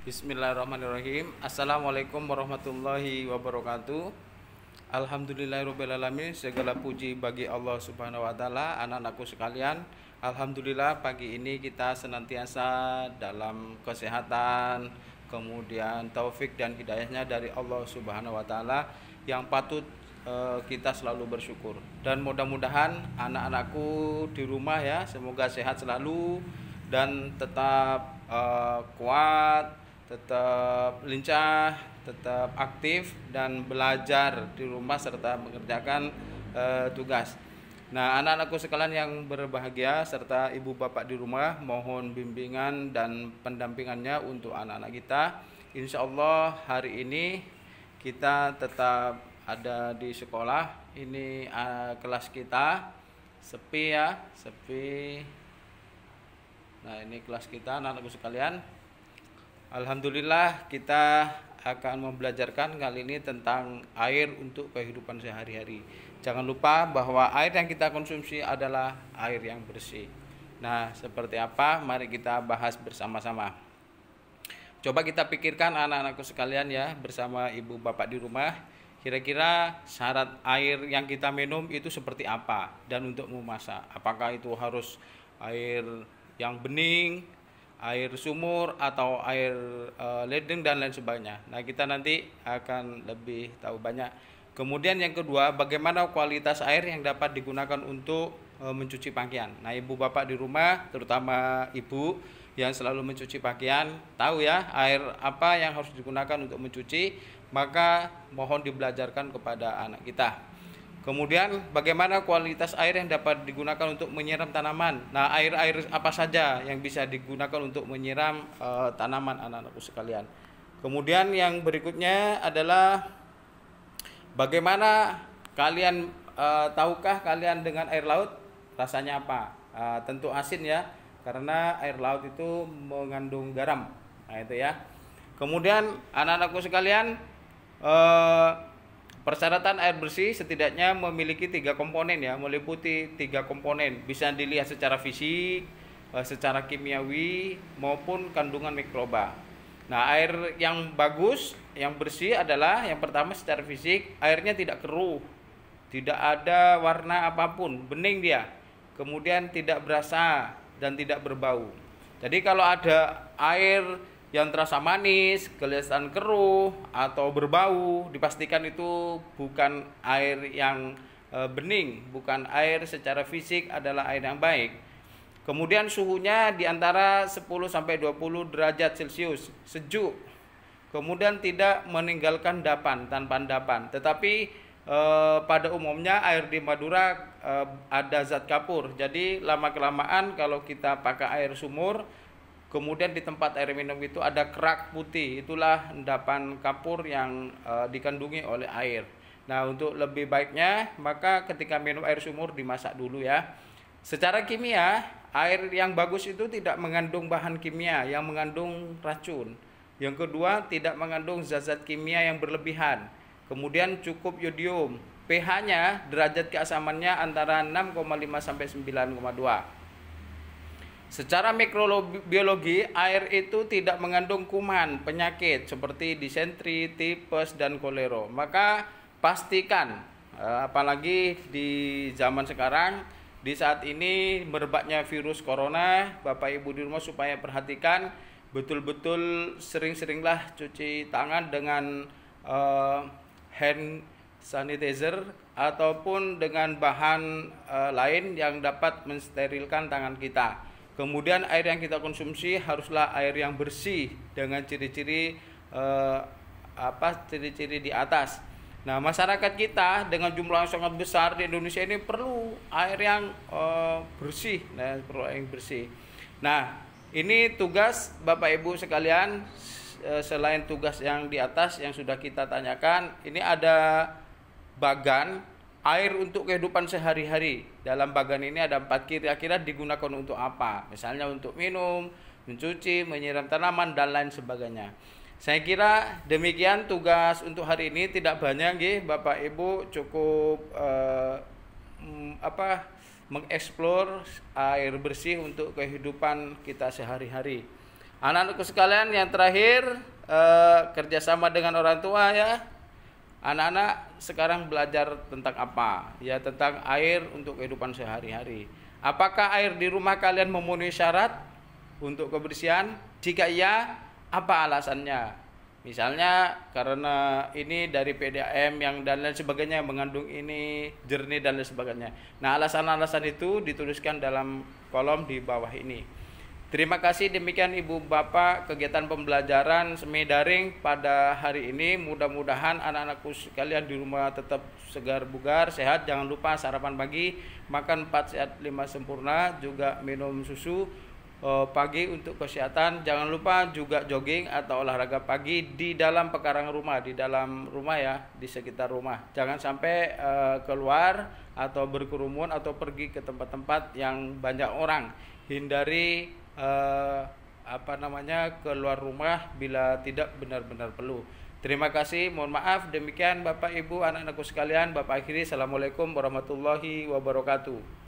Bismillahirrahmanirrahim. Assalamualaikum warahmatullahi wabarakatuh. Alhamdulillahirrahmanirrahim. Segala puji bagi Allah subhanahu wa ta'ala. Anak-anakku sekalian, alhamdulillah pagi ini kita senantiasa dalam kesehatan, kemudian taufik dan hidayahnya dari Allah subhanahu wa ta'ala, yang patut kita selalu bersyukur. Dan mudah-mudahan anak-anakku di rumah ya, semoga sehat selalu dan tetap kuat, tetap lincah, tetap aktif dan belajar di rumah serta mengerjakan tugas. Nah, anak-anakku sekalian yang berbahagia serta ibu bapak di rumah, mohon bimbingan dan pendampingannya untuk anak-anak kita. Insya Allah hari ini kita tetap ada di sekolah. Ini kelas kita sepi ya, sepi. Nah, ini kelas kita anak-anakku sekalian. Alhamdulillah kita akan membelajarkan kali ini tentang air untuk kehidupan sehari-hari. Jangan lupa bahwa air yang kita konsumsi adalah air yang bersih. Nah, seperti apa? Mari kita bahas bersama-sama. Coba kita pikirkan anak-anakku sekalian ya, bersama ibu bapak di rumah. Kira-kira syarat air yang kita minum itu seperti apa? Dan untuk memasak, apakah itu harus air yang bening, air sumur, atau air ledeng dan lain sebagainya. Nah, kita nanti akan lebih tahu banyak. Kemudian yang kedua, bagaimana kualitas air yang dapat digunakan untuk mencuci pakaian. Nah, ibu bapak di rumah, terutama ibu yang selalu mencuci pakaian, tahu ya air apa yang harus digunakan untuk mencuci, maka mohon dibelajarkan kepada anak kita. Kemudian bagaimana kualitas air yang dapat digunakan untuk menyiram tanaman. Nah, air-air apa saja yang bisa digunakan untuk menyiram tanaman anak-anakku sekalian. Kemudian yang berikutnya adalah bagaimana kalian tahukah kalian dengan air laut rasanya apa? Tentu asin ya, karena air laut itu mengandung garam. Nah, itu ya. Kemudian anak-anakku sekalian, persyaratan air bersih setidaknya memiliki 3 komponen ya, meliputi 3 komponen. Bisa dilihat secara fisik, secara kimiawi maupun kandungan mikroba. Nah, air yang bagus, yang bersih adalah yang pertama secara fisik, airnya tidak keruh, tidak ada warna apapun, bening dia. Kemudian tidak berasa dan tidak berbau. Jadi kalau ada air yang terasa manis, kelihatan keruh atau berbau, dipastikan itu bukan air yang bening, bukan air secara fisik adalah air yang baik. Kemudian suhunya di antara 10 sampai 20 derajat Celcius, sejuk. Kemudian tidak meninggalkan dapan, tanpa endapan. Tetapi pada umumnya air di Madura ada zat kapur. Jadi lama-kelamaan kalau kita pakai air sumur, kemudian di tempat air minum itu ada kerak putih, itulah endapan kapur yang dikandungi oleh air. Nah, untuk lebih baiknya maka ketika minum air sumur dimasak dulu ya. Secara kimia, air yang bagus itu tidak mengandung bahan kimia yang mengandung racun. Yang kedua, tidak mengandung zat-zat kimia yang berlebihan. Kemudian cukup yodium. pH-nya, derajat keasamannya antara 6,5 sampai 9,2. Secara mikrobiologi, air itu tidak mengandung kuman, penyakit seperti disentri, tipes, dan kolera. Maka pastikan, apalagi di zaman sekarang, di saat ini merebaknya virus corona, Bapak Ibu di rumah supaya perhatikan, betul-betul sering-seringlah cuci tangan dengan hand sanitizer ataupun dengan bahan lain yang dapat mensterilkan tangan kita. Kemudian air yang kita konsumsi haruslah air yang bersih dengan ciri-ciri ciri-ciri di atas. Nah, masyarakat kita dengan jumlah yang sangat besar di Indonesia ini perlu air yang bersih, perlu air yang bersih. Nah, ini tugas Bapak Ibu sekalian, selain tugas yang di atas yang sudah kita tanyakan, ini ada bagan air untuk kehidupan sehari-hari. Dalam bagan ini ada 4, kira-kira digunakan untuk apa? Misalnya untuk minum, mencuci, menyiram tanaman, dan lain sebagainya. Saya kira demikian tugas untuk hari ini, tidak banyak nggih Bapak Ibu, cukup mengeksplor air bersih untuk kehidupan kita sehari-hari. Anak-anakku sekalian, yang terakhir kerjasama dengan orang tua ya. Anak-anak sekarang belajar tentang apa? Ya, tentang air untuk kehidupan sehari-hari. Apakah air di rumah kalian memenuhi syarat untuk kebersihan? Jika iya, apa alasannya? Misalnya karena ini dari PDAM yang dan lain sebagainya, mengandung ini jernih dan lain sebagainya. Nah, alasan-alasan itu dituliskan dalam kolom di bawah ini. Terima kasih, demikian Ibu Bapak kegiatan pembelajaran semi daring pada hari ini. Mudah-mudahan anak-anakku sekalian di rumah tetap segar bugar, sehat. Jangan lupa sarapan pagi, makan 4 sehat 5 sempurna, juga minum susu pagi untuk kesehatan. Jangan lupa juga jogging atau olahraga pagi di dalam pekarangan rumah, di dalam rumah ya, di sekitar rumah. Jangan sampai keluar atau berkerumun atau pergi ke tempat-tempat yang banyak orang. Hindari keluar rumah bila tidak benar-benar perlu. Terima kasih, mohon maaf. Demikian Bapak Ibu, anak-anakku sekalian, Bapak akhiri. Assalamualaikum warahmatullahi wabarakatuh.